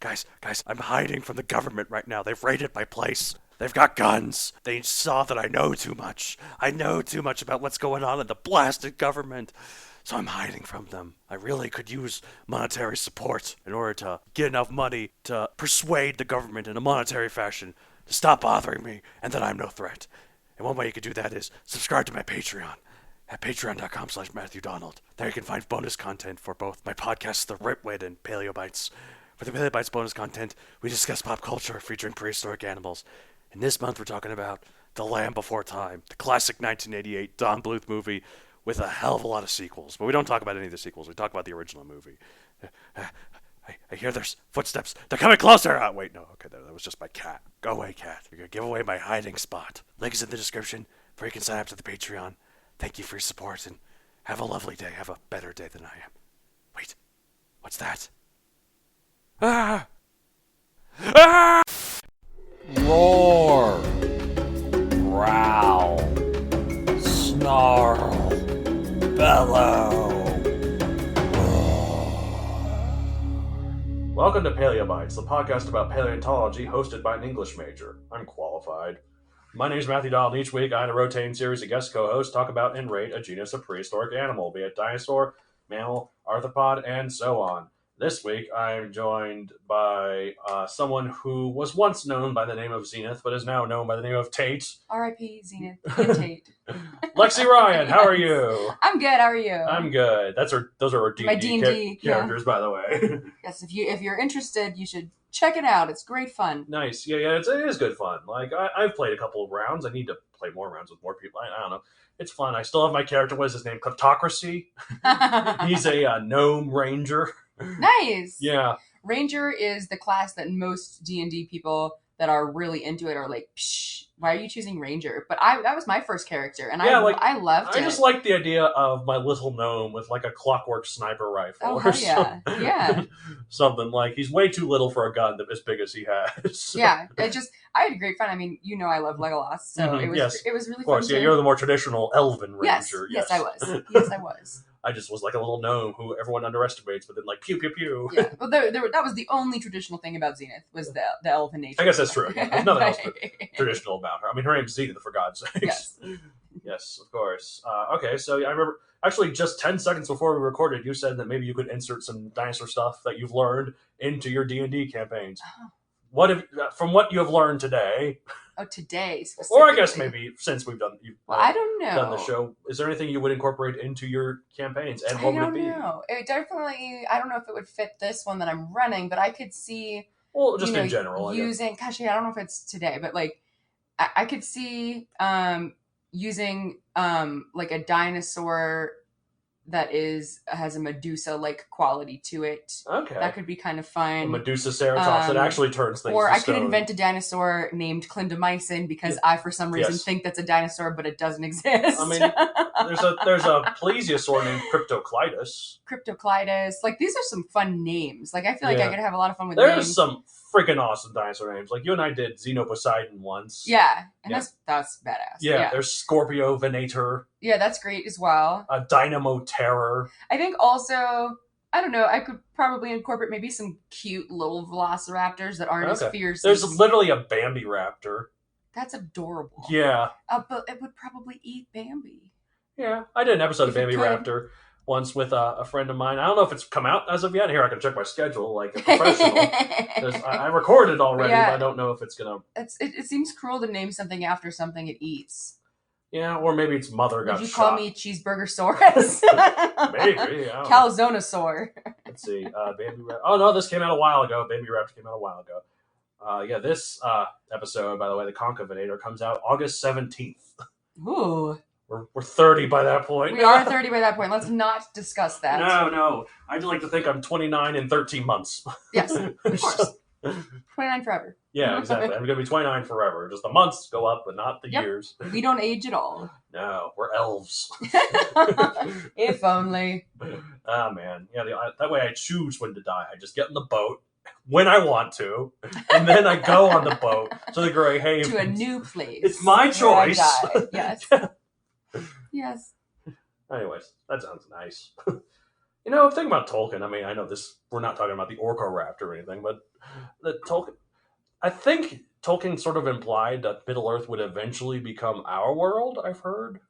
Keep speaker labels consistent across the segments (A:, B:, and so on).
A: Guys, I'm hiding from the government right now. They've raided my place. They've got guns. They saw that I know too much. I know too much about what's going on in the blasted government. So I'm hiding from them. I really could use monetary support in order to get enough money to persuade the government in a monetary fashion to stop bothering me and that I'm no threat. And one way you could do that is subscribe to my Patreon at patreon.com/MatthewDonald. There you can find bonus content for both my podcasts, The Ripwit and Paleobites. For the Paleobites bonus content, we discuss pop culture featuring prehistoric animals. And this month we're talking about The Land Before Time, the classic 1988 Don Bluth movie with a hell of a lot of sequels. But we don't talk about any of the sequels. We talk about the original movie. I hear there's footsteps. They're coming closer! Oh, wait, no. Okay, that was just my cat. Go away, cat. You're going to give away my hiding spot. Link is in the description where you can sign up to the Patreon. Thank you for your support, and have a lovely day. Have a better day than I am. Wait, what's that? Ah! Ah!
B: Roar, growl, snarl, bellow.
C: Welcome to Paleobites, the podcast about paleontology hosted by an English major. I'm qualified. My name is Matthew Donald, and each week I and a rotating series of guest co-hosts talk about and rate a genus of prehistoric animal, be it dinosaur, mammal, arthropod, and so on. This week I'm joined by someone who was once known by the name of Zenith, but is now known by the name of Tate.
D: R.I.P. Zenith and Tate.
C: Lexi Ryan, how are you?
D: I'm good. How are you?
C: I'm good. Those are our D&D,
D: My D&D
C: characters, by the way.
D: Yes, if you're interested, you should check it out. It's great fun.
C: Nice. Yeah, it is good fun. Like, I've played a couple of rounds. I need to play more rounds with more people. I don't know. It's fun. I still have my character. What is his name? Kleptocracy. He's a gnome ranger.
D: Nice.
C: Yeah.
D: Ranger is the class that most D&D people that are really into it are like, psh, why are you choosing Ranger? But that was my first character, and I loved it.
C: I just like the idea of my little gnome with like a clockwork sniper rifle
D: or yeah.
C: something.
D: Yeah.
C: Something like he's way too little for a gun as big as he has.
D: Yeah. I had great fun. I mean, I love Legolas, so it was really fun.
C: Of course, yeah, you're the more traditional elven ranger.
D: Yes, I was. Yes, I was.
C: I just was like a little gnome who everyone underestimates, but then like pew pew pew.
D: Yeah, well, that was the only traditional thing about Zenith was the elven nature.
C: I guess that's true. Yeah. There's nothing else traditional about her. I mean, her name's Zenith, for God's sake.
D: Yes.
C: Yes, of course. Okay, so I remember actually just 10 seconds before we recorded, you said that maybe you could insert some dinosaur stuff that you've learned into your D&D campaigns. Oh. From what you have learned today?
D: Oh, today specifically.
C: Or I guess maybe since we've done
D: I don't know.
C: done the show, is there anything you would incorporate into your campaigns? And what would it be?
D: I don't know. It definitely, I don't know if it would fit this one that I'm running, but I could see.
C: Well, just in general.
D: Using, gosh, I don't know if it's today, but like, I could see using like a dinosaur that has a Medusa-like quality to it. Okay. That could be kind of fun.
C: A Medusa Ceratops that actually turns things
D: Or
C: to
D: I
C: stone.
D: could invent a dinosaur named clindamycin because I, for some reason, think that's a dinosaur, but it doesn't exist.
C: I mean, there's a plesiosaur named Cryptocleidos.
D: Cryptocleidos. Like, these are some fun names. Like, I feel like I could have a lot of fun with names.
C: There's some freaking awesome dinosaur names. Like, you and I did Xenoposeidon once.
D: Yeah, and that's badass.
C: Yeah, there's Scorpio Venator.
D: Yeah, that's great as well.
C: Dynamo Terror.
D: I think also, I don't know, I could probably incorporate maybe some cute little velociraptors that aren't as fierce.
C: There's literally a Bambi Raptor.
D: That's adorable.
C: Yeah.
D: But it would probably eat Bambi.
C: Yeah, I did an episode of Bambi Raptor once with a friend of mine. I don't know if it's come out as of yet. Here, I can check my schedule like a professional. I recorded already, but I don't know if it's going to...
D: It seems cruel to name something after something it eats.
C: Yeah, or maybe its mother got shot.
D: Would you call me Cheeseburgersaurus?
C: Maybe.
D: Calzonosaur.
C: Let's see. Bambi Raptor. Oh, no, this came out a while ago. Baby Raptor came out a while ago. This episode, by the way, the Concavenator, comes out August 17th.
D: Ooh.
C: We're 30 by that point.
D: We are 30 by that point. Let's not discuss that.
C: No. I'd like to think I'm 29 in 13 months.
D: Yes, of course. 29 forever.
C: Yeah, exactly. I'm going to be 29 forever. Just the months go up, but not the years.
D: We don't age at all.
C: No, we're elves.
D: If only.
C: Ah, man. Yeah, that way I choose when to die. I just get in the boat when I want to, and then I go on the boat to the Grey Havens.
D: To a new place.
C: It's my choice.
D: Yes. Yes.
C: Anyways, that sounds nice. I'm thinking about Tolkien. I mean, I know we're not talking about the Orcoraptor or anything, but I think Tolkien sort of implied that Middle Earth would eventually become our world. I've heard.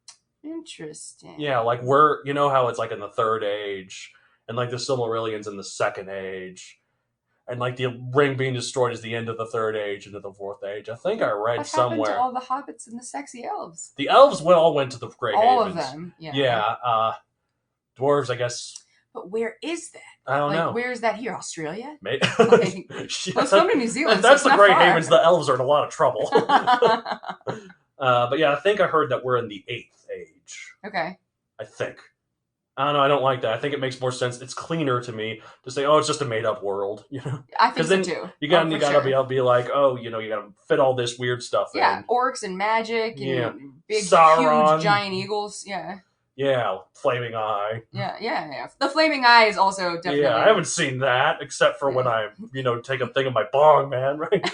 D: Interesting.
C: Yeah, like you know how it's like in the Third Age, and like the Silmarillion's in the Second Age, and like the ring being destroyed is the end of the Third Age into the Fourth Age. I think I read
D: What
C: somewhere.
D: happened to all the hobbits and the sexy elves?
C: The elves all went to the Grey
D: All
C: Havens.
D: of them. Yeah.
C: Yeah. Dwarves, I guess.
D: But where is that?
C: I don't know.
D: Where is that here? Australia?
C: Maybe.
D: Let's come to New Zealand.
C: If that's
D: so
C: the
D: it's
C: Grey
D: not far.
C: Havens, the elves are in a lot of trouble. But yeah, I think I heard that we're in the 8th Age.
D: Okay.
C: I think. I don't know. I don't like that. I think it makes more sense. It's cleaner to me to say, "Oh, it's just a made-up world," you know.
D: I think so
C: then
D: too.
C: You gotta
D: sure.
C: be able to be like, "Oh, you know, you gotta fit all this weird stuff in."
D: Yeah, orcs and magic and big,
C: Sauron.
D: huge, giant eagles. Yeah.
C: Yeah, flaming eye.
D: Yeah. The flaming eye is also definitely.
C: Yeah, I haven't seen that except for when I, take a thing of my bong, man. Right?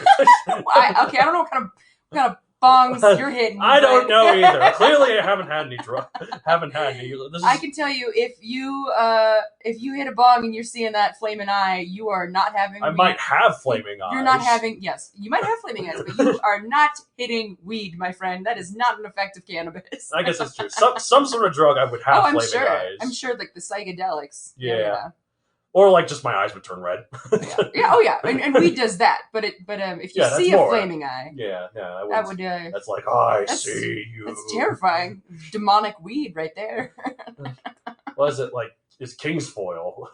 D: I don't know what kind of bongs you're hitting.
C: I don't know either. Clearly, I haven't had any
D: I can tell you, if you hit a bong and you're seeing that flaming eye, you are not having.
C: I might have flaming eyes.
D: You're not having. Yes, you might have flaming eyes, but you are not hitting weed, my friend. That is not an effect of cannabis.
C: I guess that's true. Some sort of drug I would have
D: I'm
C: flaming
D: sure.
C: eyes.
D: I'm sure, like the psychedelics.
C: Yeah. Or like just my eyes would turn red.
D: Yeah. Oh yeah. And weed does that. But if you see a flaming eye, that would.
C: That's like I see you.
D: That's terrifying. Demonic weed right there.
C: What is it like? It's king's foil.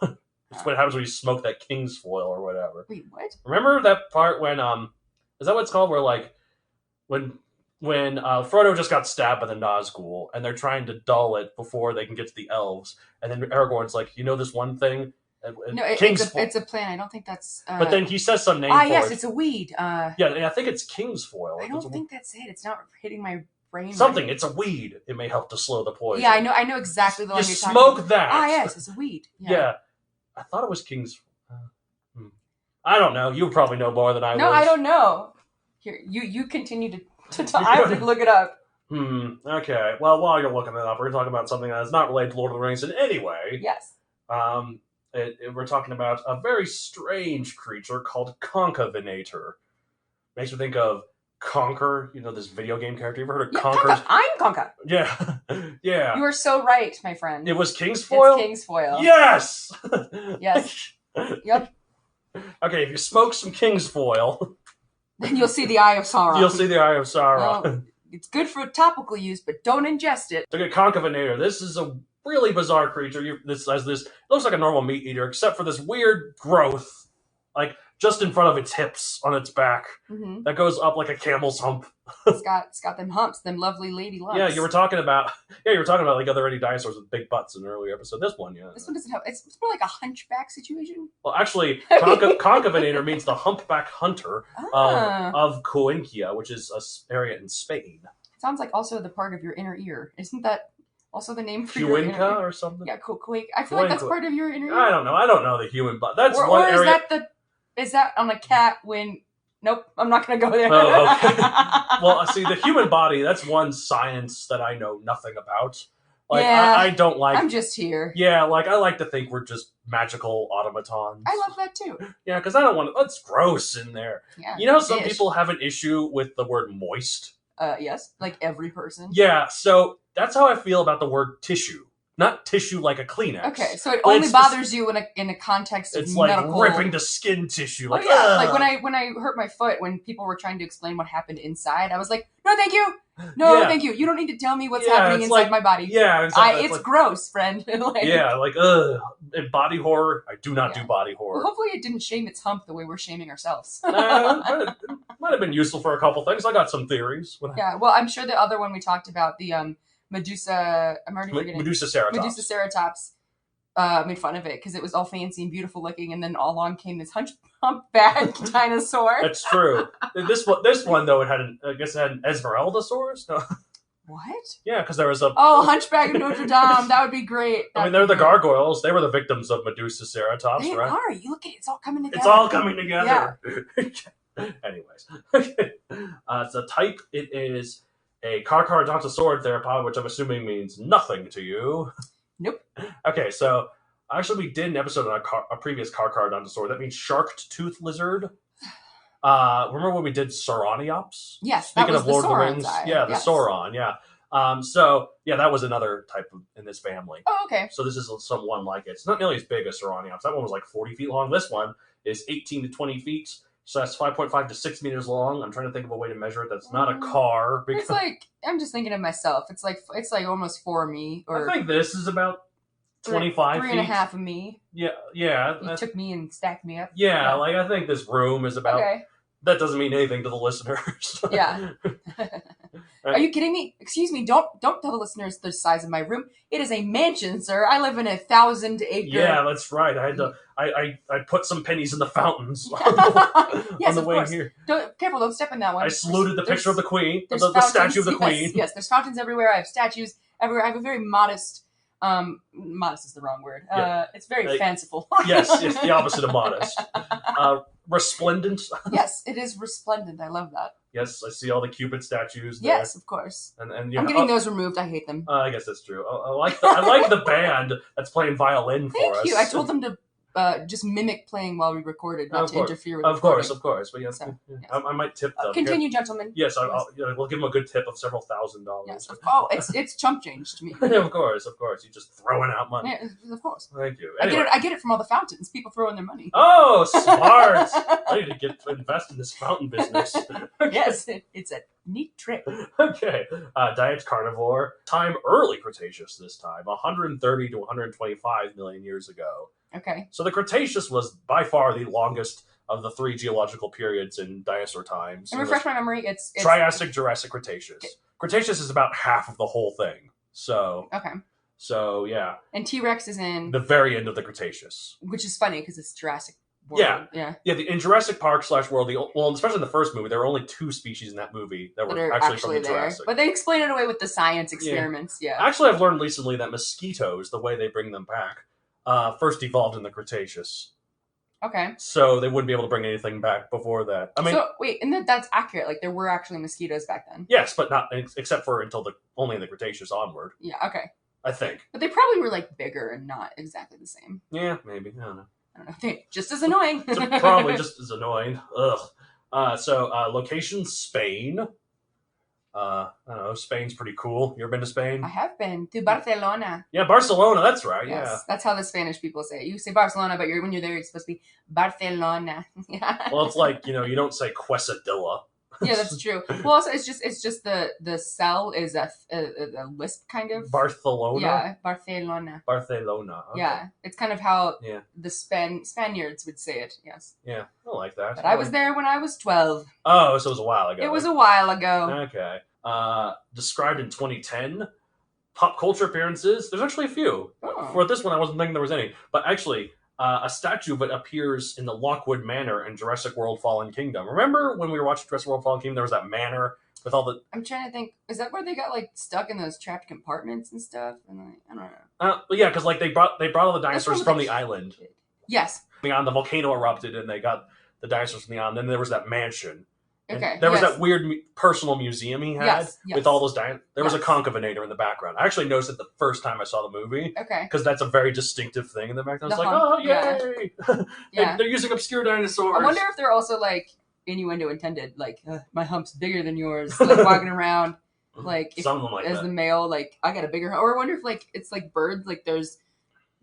C: It's what happens when you smoke that king's foil or whatever.
D: Wait, what?
C: Remember that part when is that what it's called? Where like when Frodo just got stabbed by the Nazgul and they're trying to dull it before they can get to the elves, and then Aragorn's like, this one thing.
D: No, it's a plant. I don't think that's.
C: But then he says some name.
D: Yes, it's a weed.
C: Yeah, I think it's king's foil.
D: I don't think that's it. It's not hitting my brain.
C: Something. Right. It's a weed. It may help to slow the poison.
D: Yeah, I know exactly the one you're talking
C: about.
D: Smoke
C: that.
D: Yes, it's a weed.
C: Yeah. I thought it was king's. I don't know. You probably know more than I.
D: No, I don't know. Here, you continue to talk. I have to look it up.
C: Okay. Well, while you're looking it up, we're talking about something that is not related to Lord of the Rings in any way.
D: Yes.
C: We're talking about a very strange creature called Concavenator. Makes me think of Conker, this video game character. You ever heard of Conker?
D: I'm Conker.
C: Yeah. Yeah.
D: You are so right, my friend.
C: It was king's foil?
D: It's king's foil.
C: Yes!
D: Yes. Yep.
C: Okay, if you smoke some king's foil...
D: then you'll see the Eye of Sauron.
C: You'll see the Eye of Sauron.
D: Well, it's good for topical use, but don't ingest it.
C: Look at Concavenator. This is a really bizarre creature. This looks like a normal meat eater, except for this weird growth, like just in front of its hips on its back, that goes up like a camel's hump.
D: It's got them humps, them lovely lady lumps.
C: Yeah, you were talking about like other any dinosaurs with big butts in an earlier episode. This one doesn't have.
D: It's more like a hunchback situation.
C: Well, actually, Concavenator means the humpback hunter of Cuenca, which is an area in Spain.
D: Sounds like also the part of your inner ear. Isn't that also the name for
C: Cuenca or something?
D: Yeah, Cuenca. I feel like that's part of your inner ear.
C: I don't know. I don't know the human butt. That's
D: or,
C: one
D: or
C: area.
D: Is that on a cat when? Nope, I'm not going to go there.
C: Oh, okay. Well, see, the human body, that's one science that I know nothing about. Like,
D: yeah,
C: I don't like...
D: I'm just here.
C: Yeah, like, I like to think we're just magical automatons.
D: I love that, too.
C: Yeah, because I don't want to... That's gross in there.
D: Yeah,
C: some people have an issue with the word moist?
D: Yes, like every person.
C: Yeah, so that's how I feel about the word tissue. Not tissue like a Kleenex.
D: Okay, so it only bothers you in a context of medical.
C: It's like ripping the skin tissue. Like,
D: like when I hurt my foot, when people were trying to explain what happened inside, I was like, no, thank you. No, thank you. You don't need to tell me what's happening inside my body.
C: Yeah, exactly.
D: It's gross, friend.
C: In body horror, I do not do body horror.
D: Well, hopefully it didn't shame its hump the way we're shaming ourselves.
C: It might have been useful for a couple things. I got some theories.
D: Yeah, well, I'm sure the other one we talked about, the Medusa, I'm already forgetting. Medusaceratops made fun of it because it was all fancy and beautiful looking, and then all along came this humpback dinosaur.
C: That's true. This one though, it had an Esmeraldasaurus. No.
D: What?
C: Yeah, because there was a
D: Hunchback of Notre Dame. That would be great.
C: They're the gargoyles. They were the victims of Medusaceratops,
D: they
C: right?
D: Are. You look at it; it's all coming together.
C: It's all coming together.
D: Yeah.
C: Anyways, it's a type. It is a carcharodontosaurid theropod, which I'm assuming means nothing to you.
D: Nope.
C: Okay, so Actually, we did an episode on a previous carcharodontosaurid. That means shark-toothed lizard. Remember when we did Sauroniops?
D: Yes,
C: Speaking
D: that was
C: of Lord
D: the
C: of the
D: Sauron's
C: Rings,
D: eye.
C: yeah, the
D: Yes.
C: Sauron, yeah. So yeah, that was another type in this family.
D: Oh, okay.
C: So this is someone like it. It's not nearly as big as Sauroniops. That one was like 40 feet long. This one is 18 to 20 feet. So that's 5.5 to 6 meters long. I'm trying to think of a way to measure it. That's not a car.
D: It's like, I'm just thinking of myself. It's like almost 4 of me, or
C: I think this is about 25
D: three
C: feet.
D: and a half of me.
C: Yeah.
D: You took me and stacked me up.
C: Yeah, like I think this room is about.
D: Okay.
C: That doesn't mean anything to the listeners.
D: Yeah. Are you kidding me? Excuse me. Don't tell the listeners the size of my room. It is a mansion, sir. I live in a 1,000-acre.
C: Yeah, that's right. I had to. I put some pennies in the fountains
D: Yes,
C: on the
D: of
C: way
D: course.
C: here.
D: Careful, don't step in that one.
C: I saluted the picture of the queen,
D: There's
C: the statue of the
D: fountains,
C: queen.
D: Yes, there's fountains everywhere. I have statues everywhere. I have a very modest. Modest is the wrong word.
C: Yeah.
D: It's very fanciful.
C: Yes, it's the opposite of modest. Resplendent.
D: Yes, it is resplendent. I love that.
C: Yes, I see all the Cupid statues there.
D: Yes, of course.
C: And
D: I'm getting those removed. I hate them.
C: I guess that's true. I like the band that's playing violin for us.
D: Thank you. I told them to just mimic playing while we recorded, not to interfere with the
C: Of course. But yes,
D: So, yes.
C: I might tip them.
D: Continue, gentlemen.
C: Yes, we'll give them a good tip of several $1,000s.
D: Yes. Oh, it's chump change to me.
C: Of course. You're just throwing out money.
D: Yeah, of course.
C: Thank you.
D: I
C: Anyway.
D: get it from all the fountains. People throw in their money.
C: Oh, smart! I need to invest in this fountain business.
D: Yes, it's a neat trick.
C: Okay. Diet's carnivore. Time early Cretaceous this time. 130 to 125 million years ago.
D: Okay.
C: So the Cretaceous was by far the longest of the 3 geological periods in dinosaur times.
D: And refresh my memory, it's
C: Triassic, Jurassic, Cretaceous. Okay. Cretaceous is about half of the whole thing. So
D: okay.
C: So yeah.
D: And T-Rex is in
C: the very end of the Cretaceous,
D: which is funny because it's Jurassic World. Yeah.
C: In Jurassic Park / World, especially in the first movie, there were only 2 species in that movie that were actually from the
D: there.
C: Jurassic.
D: But they explain it away with the science experiments. Yeah.
C: Actually, I've learned recently that mosquitoes, the way they bring them back, first evolved in the Cretaceous.
D: Okay.
C: So they wouldn't be able to bring anything back before that. I mean,
D: so wait, and that's accurate. Like there were actually mosquitoes back then.
C: Yes, but not except for only in the Cretaceous onward.
D: Yeah. Okay.
C: I think.
D: But they probably were like bigger and not exactly the same.
C: Yeah, maybe. I don't know.
D: They're just as annoying.
C: Probably just as annoying. Ugh. So location Spain. I don't know. Spain's pretty cool. You ever been to Spain?
D: I have been to Barcelona.
C: Yeah, Barcelona. That's right.
D: Yes,
C: Yeah.
D: that's how the Spanish people say it. You say Barcelona, but when you're there, you're supposed to be Barcelona. Yeah.
C: Well, it's like you don't say Quesadilla.
D: Yeah, that's true. Well, also it's just the cell is a lisp kind of.
C: Barcelona.
D: Yeah, Barcelona.
C: Barcelona. Okay.
D: Yeah, it's kind of how
C: Yeah.
D: the Spaniards would say it. Yes.
C: Yeah, I like that.
D: But I was there when I was 12.
C: Oh, so it was a while ago.
D: It was a while ago.
C: Okay. Described in 2010. Pop culture appearances. There's actually a few.
D: Oh.
C: For this one, I wasn't thinking there was any. But actually, a statue that appears in the Lockwood Manor in Jurassic World Fallen Kingdom. Remember when we were watching Jurassic World Fallen Kingdom, there was that manor with all the...
D: I'm trying to think. Is that where they got like stuck in those trapped compartments and stuff? And I don't know.
C: Yeah, because like they brought all the dinosaurs
D: That's
C: from
D: what
C: the island.
D: Yes.
C: The volcano erupted and they got the dinosaurs from the island. Then there was that mansion.
D: Okay.
C: There was
D: yes.
C: that weird personal museum he had
D: Yes.
C: with all those dinosaurs. There was a
D: Yes.
C: Concavenator in the background. I actually noticed it the first time I saw the movie.
D: Okay.
C: Because that's a very distinctive thing in the background. I was
D: The
C: like,
D: hump,
C: oh, yay!
D: Yeah.
C: They're using obscure dinosaurs.
D: I wonder if they're also like innuendo intended, like my hump's bigger than yours, like walking around, like
C: Something like
D: as
C: that.
D: the male, like I got a bigger, or I wonder if like it's like birds, like the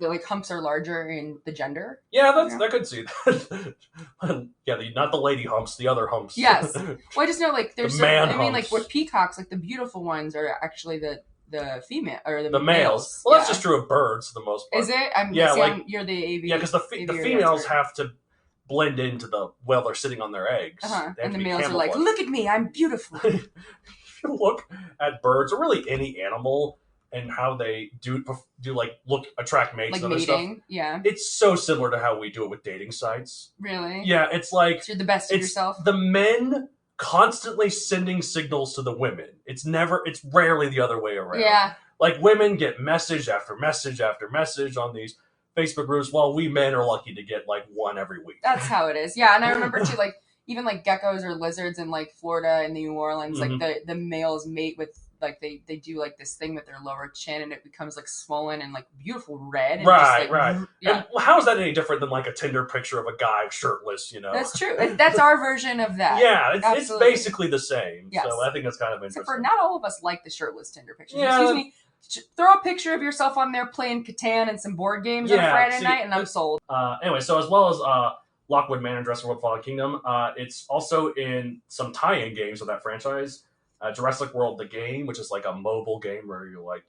D: like humps are larger in the gender.
C: Yeah, I could see that. Yeah, not the lady humps, the other humps.
D: Yes. Well, I just know like there's
C: The man
D: I mean like
C: humps.
D: with peacocks, like the beautiful ones are actually the female or the
C: males. Well, that's
D: Yeah.
C: just true of birds for the most part.
D: Is it?
C: You're
D: the aviary.
C: Yeah, because the
D: aviary
C: females
D: expert.
C: have to blend into they're sitting on their eggs.
D: Uh-huh.
C: They have
D: And
C: to
D: the
C: be
D: males are like,
C: camouflaged.
D: look at me, I'm beautiful.
C: If you look at birds or really any animal and how they do like attract mates
D: Like
C: and other stuff,
D: mating. Yeah.
C: it's so similar to how we do it with dating sites.
D: Really?
C: Yeah, it's like
D: So you're the best of
C: it's
D: yourself.
C: the men constantly sending signals to the women. It's rarely the other way around.
D: Yeah.
C: Like women get message after message after message on these Facebook groups, while we men are lucky to get like one every week.
D: That's how it is. Yeah, and I remember too, like even like geckos or lizards in like Florida and New Orleans,
C: Mhm.
D: like the males mate with like they do like this thing with their lower chin, and it becomes like swollen and like beautiful red. And
C: Right,
D: just, like,
C: right.
D: Yeah,
C: And how is that any different than like a Tinder picture of a guy shirtless?
D: that's true. That's our version of that.
C: Yeah, it's
D: Absolutely.
C: basically the same.
D: Yes.
C: So I think that's kind of
D: Except
C: interesting.
D: for not all of us like the shirtless Tinder pictures.
C: Yeah.
D: Excuse me. Throw a picture of yourself on there playing Catan and some board games on a Friday night, and I'm sold.
C: Anyway, so as well as Lockwood Manor, Jurassic World: Fallen Kingdom, it's also in some tie-in games of that franchise. Jurassic World: The Game, which is like a mobile game where you're like,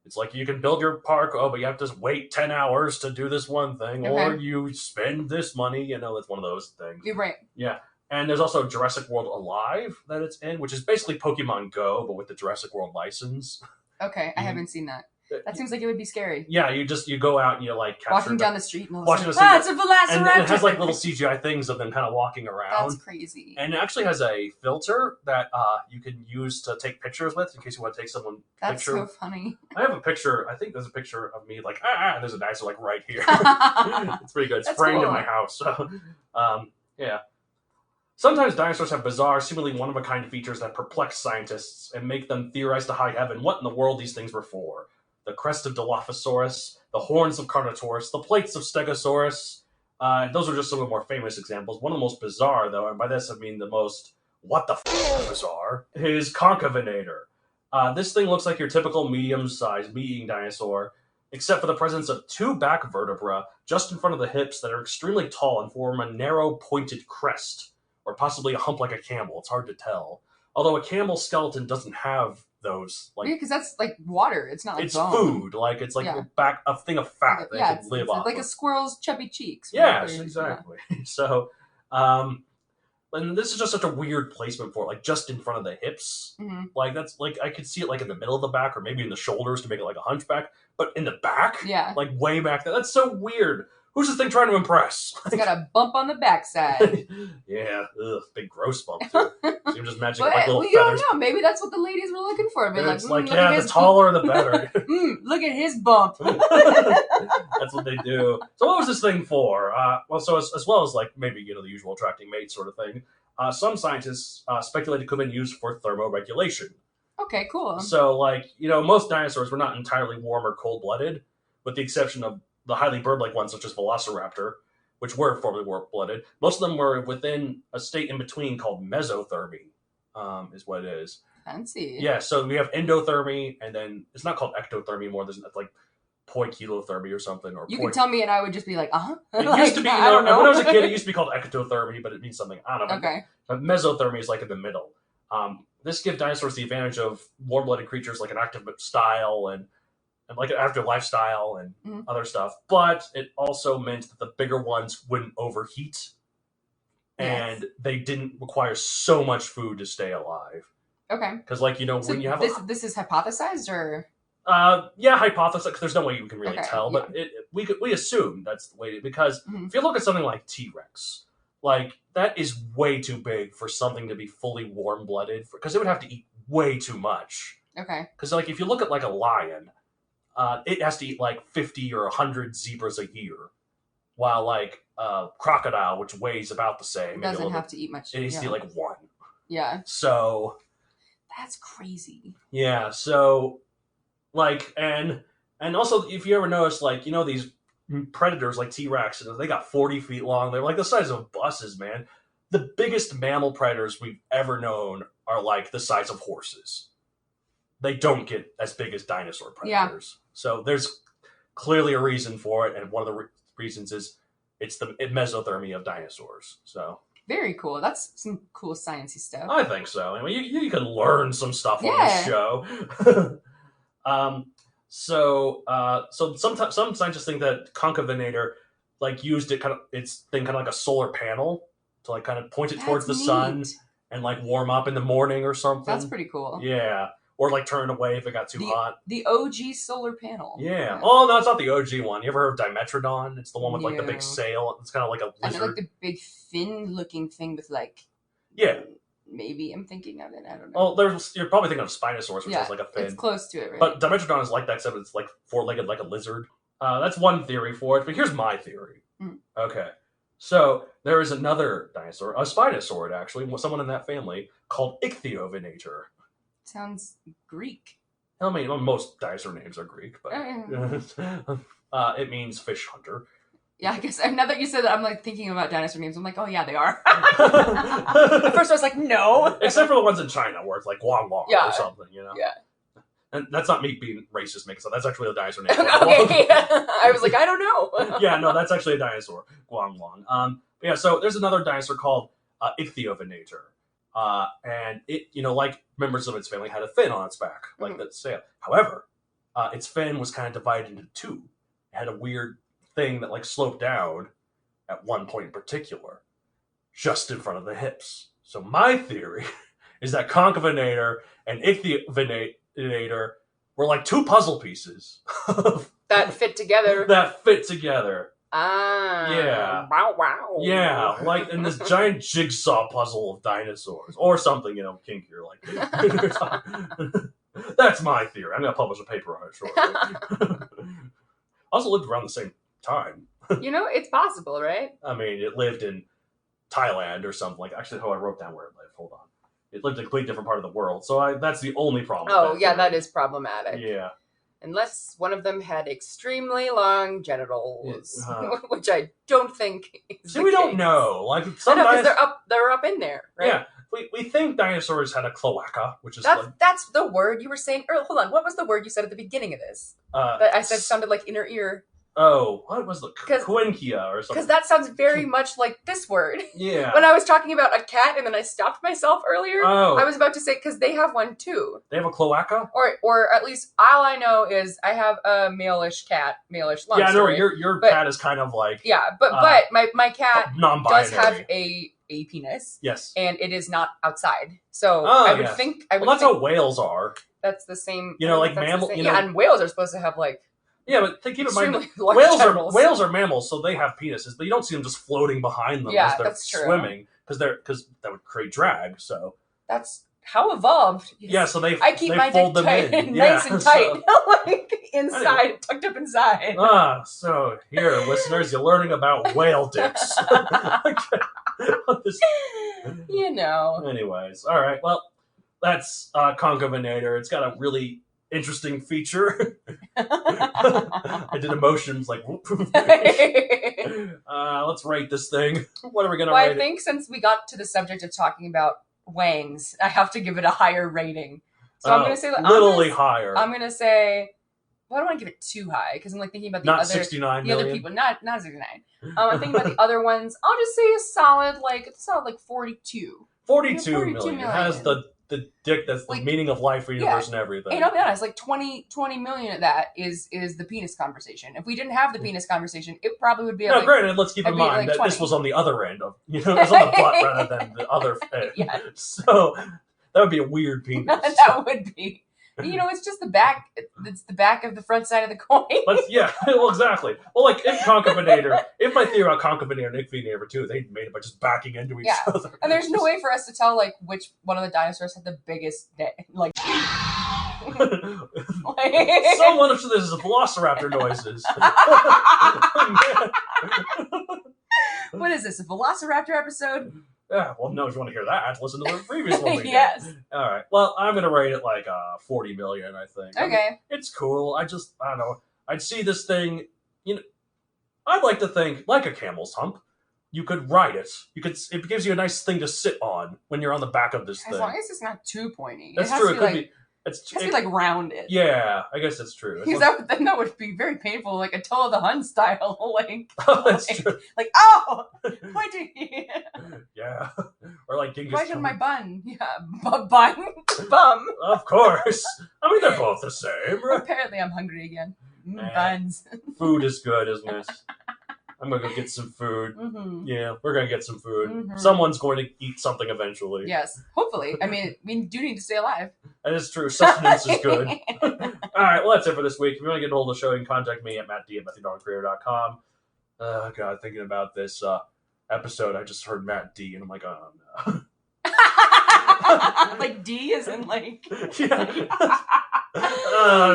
C: it's like you can build your park, but you have to wait 10 hours to do this one thing, or you spend this money. It's one of those things.
D: You're right.
C: Yeah. And there's also Jurassic World Alive that it's in, which is basically Pokemon Go, but with the Jurassic World license.
D: Okay, I haven't seen that. That seems like it would be scary.
C: Yeah, you go out and you like capture
D: walking down the street and
C: it's a
D: velociraptor.
C: And it has like little CGI things of them kind of walking around.
D: That's crazy.
C: And it actually has a filter that you can use to take pictures with in case you want to take someone
D: That's
C: picture.
D: so funny.
C: I have a picture. I think there's a picture of me like and there's a dinosaur like right here. It's pretty good. It's
D: That's
C: framed
D: cool.
C: in my house. So, yeah. Sometimes dinosaurs have bizarre, seemingly one-of-a-kind features that perplex scientists and make them theorize to high heaven what in the world these things were for. The crest of Dilophosaurus, the horns of Carnotaurus, the plates of Stegosaurus. Those are just some of the more famous examples. One of the most bizarre, though, and by this I mean the most what the bizarre, is Concavenator. This thing looks like your typical medium-sized meat-eating dinosaur, except for the presence of two back vertebrae just in front of the hips that are extremely tall and form a narrow, pointed crest. Or possibly a hump like a camel. It's hard to tell. Although a camel skeleton doesn't have those.
D: Yeah, because that's like water. It's not like
C: it's
D: bone.
C: food. Like it's like a thing of fat that can live off.
D: Like
C: of.
D: a squirrel's chubby cheeks.
C: Yes, exactly. Yeah. So, and this is just such a weird placement for it, like just in front of the hips.
D: Mm-hmm.
C: Like that's like I could see it like in the middle of the back or maybe in the shoulders to make it like a hunchback, but in the back, like way back there. That's so weird. Who's this thing trying to impress?
D: It's got a bump on the backside.
C: Yeah, big gross bump too. So you just imagine
D: but,
C: like little
D: you
C: feathers.
D: don't know. Maybe that's what the ladies were looking for.
C: It's like the taller the better.
D: Look at his bump.
C: That's what they do. So what was this thing for? So as well as like maybe the usual attracting mates sort of thing. Some scientists speculate it could have been used for thermoregulation.
D: Okay, cool.
C: So like most dinosaurs were not entirely warm or cold blooded, with the exception of the highly bird-like ones, such as Velociraptor, which were formerly warm-blooded. Most of them were within a state in between called mesothermy, is what it is.
D: Fancy.
C: Yeah, so we have endothermy, and then it's not called ectothermy anymore. There's like poikilothermy or something. Or
D: you could tell me, and I would just be like,
C: It
D: like,
C: used to be,
D: I don't know.
C: when I was a kid, it used to be called ectothermy, but it means something. I don't know.
D: Okay.
C: But mesothermy is like in the middle. This gives dinosaurs the advantage of warm-blooded creatures like an active style and like an active lifestyle and other stuff. But it also meant that the bigger ones wouldn't overheat. And they didn't require so much food to stay alive.
D: Okay.
C: Because so when you have
D: this is hypothesized or
C: hypothesis, because there's no way you can really tell, but we assume that's the way because if you look at something like T-Rex, like that is way too big for something to be fully warm-blooded because it would have to eat way too much.
D: Okay.
C: Because like if you look at like a lion, it has to eat like 50 or 100 zebras a year, while like crocodile, which weighs about the same,
D: doesn't have to eat much.
C: It needs to eat like one.
D: Yeah.
C: So
D: that's crazy.
C: Yeah. So like and also if you ever notice like these predators like T-Rex, they got 40 feet long. They're like the size of buses, man. The biggest mammal predators we've ever known are like the size of horses. They don't get as big as dinosaur predators. Yeah. So there's clearly a reason for it, and one of the reasons is it's the mesothermy of dinosaurs. So
D: very cool. That's some cool sciencey stuff.
C: I think so. I mean, you can learn some stuff on this show. So some scientists think that Concavenator like used it its thing kind of like a solar panel to like kind of point it towards the sun and like warm up in the morning or something.
D: That's pretty cool.
C: Yeah. Or like turn away if it got too hot.
D: The OG solar panel.
C: Yeah. Oh no, it's not the OG one. You ever heard of Dimetrodon? It's the one with like the big sail. It's kind of like a lizard.
D: Like the big fin-looking thing with like.
C: Yeah.
D: Maybe I'm thinking of it. I don't know.
C: Well, you're probably thinking of Spinosaurus, which has like a fin.
D: It's close to it, right?
C: But Dimetrodon is like that, except it's like four-legged like a lizard. That's one theory for it. But here's my theory. Okay. So there is another dinosaur, a Spinosaurid actually, someone in that family called Ichthyovenator.
D: sounds Greek.
C: I mean, well, most dinosaur names are Greek, but it means fish hunter.
D: Yeah, I guess now that you said that, I'm like thinking about dinosaur names. I'm like, oh yeah, they are. At first, I was like, no.
C: Except for the ones in China, where it's like Guang Long or something, you know.
D: Yeah.
C: And that's not me being racist, making so that's actually a dinosaur name.
D: Okay. I was like, I don't know.
C: Yeah, no, that's actually a dinosaur, Guang Long. Yeah, so there's another dinosaur called Ichthyovenator. And it, like members of its family, had a fin on its back, like the sail. However, its fin was kind of divided into two. It had a weird thing that like sloped down at one point in particular, just in front of the hips. So my theory is that Concavenator and Ichthyovenator were like two puzzle pieces
D: that fit together.
C: Yeah.
D: Wow.
C: Yeah, like in this giant jigsaw puzzle of dinosaurs. Or something, kinkier like That's my theory. I'm going to publish a paper on it shortly. Also lived around the same time.
D: It's possible, right?
C: I mean, it lived in Thailand or something. Like, actually, I wrote down where it lived. Hold on. It lived in a completely different part of the world. So that's the only problem.
D: Oh, yeah, that is problematic.
C: Yeah.
D: Unless one of them had extremely long genitals, which I don't think is
C: we don't know. Like sometimes
D: they're up in there, right?
C: Yeah, we think dinosaurs had a cloaca, which is
D: that's the word you were saying. Hold on, what was the word you said at the beginning of this? That I said sounded like inner ear.
C: Oh, what was the Cuenca or something?
D: Because that sounds very much like this word.
C: Yeah.
D: When I was talking about a cat and then I stopped myself earlier,
C: I
D: was about to say, because they have one too.
C: They have a cloaca?
D: Or at least all I know is I have a male-ish lump.
C: Yeah, I know. Your cat is kind of like...
D: Yeah, but my cat
C: non-binary.
D: Does have a penis.
C: Yes.
D: And it is not outside. So I would think...
C: that's how whales are.
D: That's the same...
C: like mammal...
D: Yeah, and whales are supposed to have like...
C: Yeah, but keep in mind, whales are mammals, so they have penises, but you don't see them just floating behind them as they're swimming, because that would create drag. So
D: that's how evolved.
C: Yeah, so
D: I keep my
C: fold
D: dick
C: them in,
D: nice and tight, like inside, anyway. Tucked up inside.
C: So here, listeners, you're learning about whale dicks. Anyways, all right. Well, that's Concavenator. It's got a really interesting feature. I did emotions like whoop. Let's rate this thing. What are we gonna rate?
D: I think since we got to the subject of talking about wangs, I have to give it a higher rating. So I'm gonna say
C: higher.
D: I'm gonna say, well, I don't want to give it too high because I'm like thinking about the other
C: 69
D: the other people, not 69. I'm thinking about the other ones. I'll just say a solid 42.
C: 42 million. It has the dick that's the meaning of life, universe, and everything.
D: And I'll be honest, 20 million of that is the penis conversation. If we didn't have the penis conversation, it probably would be
C: granted, let's keep in mind that 20. This was on the other end of, it was on the butt rather than the other end. Yeah. So that would be a weird penis.
D: That would be. It's just the back. It's the back of the front side of the coin.
C: Well, exactly. Well, if my theory about Concavenator and Ichthyovenator too, they made it by just backing into each other.
D: And there's no way for us to tell which one of the dinosaurs had the biggest dick.
C: Someone up to this is velociraptor noises.
D: What is this? A velociraptor episode?
C: Yeah, well, no, if you want to hear that, listen to the previous one we did.
D: Yes.
C: All right. Well, I'm going to rate it 40 million, I think.
D: Okay.
C: I mean, it's cool. I don't know. I'd see this thing, I'd like to think, like a camel's hump, you could ride it. It gives you a nice thing to sit on when you're on the back of this thing.
D: As long as it's not too pointy.
C: That's true. It could be.
D: It has to be rounded.
C: Yeah, I guess that's true.
D: Then that would be very painful, like a Toe of the Hun style.
C: Oh, that's true.
D: Pointy.
C: Yeah. Or Genghis
D: right
C: Khan.
D: on my bun. Yeah, bum.
C: Of course. I mean, they're both the same.
D: Apparently, I'm hungry again. Buns.
C: Food is good, isn't it? I'm going to go get some food.
D: Mm-hmm.
C: Yeah, we're going to get some food.
D: Mm-hmm.
C: Someone's going to eat something eventually.
D: Yes, hopefully. I mean, we do need to stay alive.
C: That is true. Sustenance is good. All right, well, that's it for this week. If you want to get a hold of the show, you can contact me at mattd@matthewdarlingcreator.com. Oh, God, thinking about this episode, I just heard Matt D, and I'm like, oh, no.
D: D is in
C: Yeah.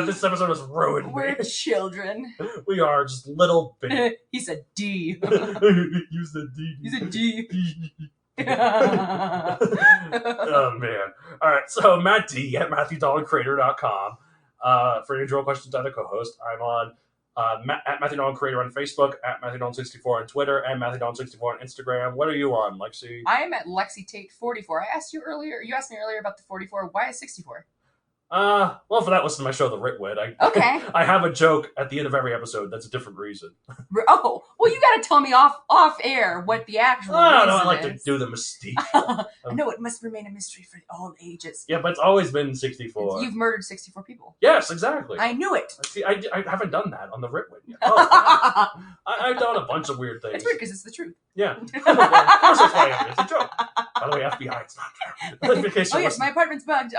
C: This episode has ruined me.
D: We're children.
C: We are just little baby.
D: He said D.
C: You said D.
D: You said D.
C: Oh, man. All right. right, so Matt D at MatthewDollarCreator.com. For individual questions to other co-host, I'm on at Matthew Dolan Creator on Facebook, at Matthew Dolan 64 on Twitter, and Matthew Dolan 64 on Instagram. What are you on, Lexi?
D: I am at Lexi Tate 44. I asked you earlier. You asked me earlier about the 44. Why is 64?
C: Well, for that, listen to my show, The Ritwit.
D: Okay.
C: I have a joke at the end of every episode that's a different reason.
D: Oh, well, you got to tell me off air what the actual reason
C: I like to do the mystique.
D: I know it must remain a mystery for all ages.
C: Yeah, but it's always been 64.
D: You've murdered 64 people.
C: Yes, exactly.
D: I knew it.
C: See, I haven't done that on The Ritwit yet. Oh, I've done a bunch of weird things.
D: It's weird because it's the truth.
C: Yeah. Of course that's why I am. It's a joke. By the way, FBI, it's not fair. In case
D: Oh,
C: you're
D: yes, my apartment's bugged.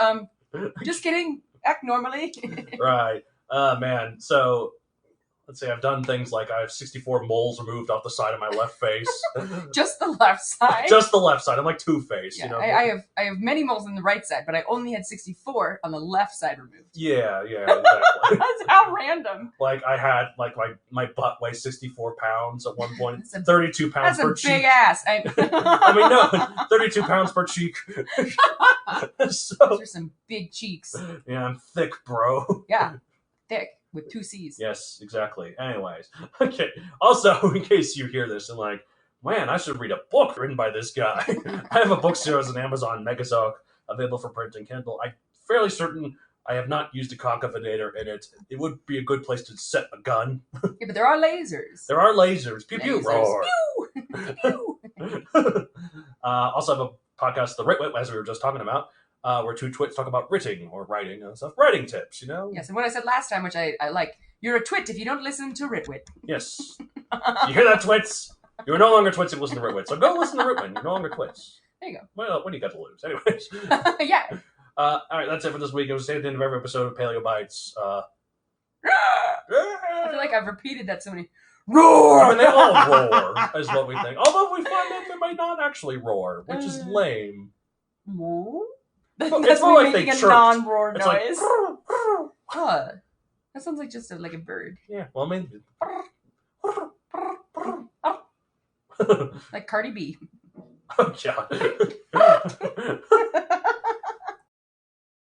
D: Just kidding. Act normally.
C: Right. Man. So, let's say I've done things like I have 64 moles removed off the side of my left face.
D: Just the left side.
C: Just the left side. I'm like Two-Face,
D: Yeah,
C: you know.
D: I have many moles on the right side, but I only had 64 on the left side removed.
C: Yeah, exactly.
D: That's how random.
C: Like I had my butt weighs 64 pounds at one point. 32 pounds per cheek.
D: That's a big ass.
C: I mean, no, 32 pounds per cheek. So,
D: Those are some big cheeks.
C: yeah, I'm thick, bro.
D: Yeah, thick with 2 C's.
C: Yes, exactly. Anyways, okay. Also, in case you hear this and like, man, I should read a book written by this guy. I have a book series on Amazon, Megazoc, available for print and Kindle. I'm fairly certain I have not used a Concavenator in it. It would be a good place to set a gun.
D: Yeah, but there are lasers.
C: There are lasers. Pew pew
D: Lasers.
C: roar.
D: Pew! Pew!
C: Also have a podcast, The Ritwit, as we were just talking about, where two twits talk about writing or writing and stuff. Writing tips, you know?
D: Yes, and what I said last time, which I like, you're a twit if you don't listen to Ritwit.
C: Yes. You hear that, twits? You're no longer twits if you listen to Ritwit. So go listen to Ritwit. You're no longer twits.
D: There you go.
C: Well, what do you got to lose? Anyways.
D: Yeah.
C: All right, that's it for this week. It was at the end of every episode of Paleo Bites.
D: I feel like I've repeated that so many.
C: Roar! I mean, they all roar, is what we think. Although we find that they might not actually roar, which is lame.
D: That's
C: It's more like they
D: making a
C: chirped.
D: non-roar
C: It's
D: noise.
C: like,
D: That sounds like just like a bird.
C: yeah, well, I mean,
D: Like Cardi B.
C: oh, yeah.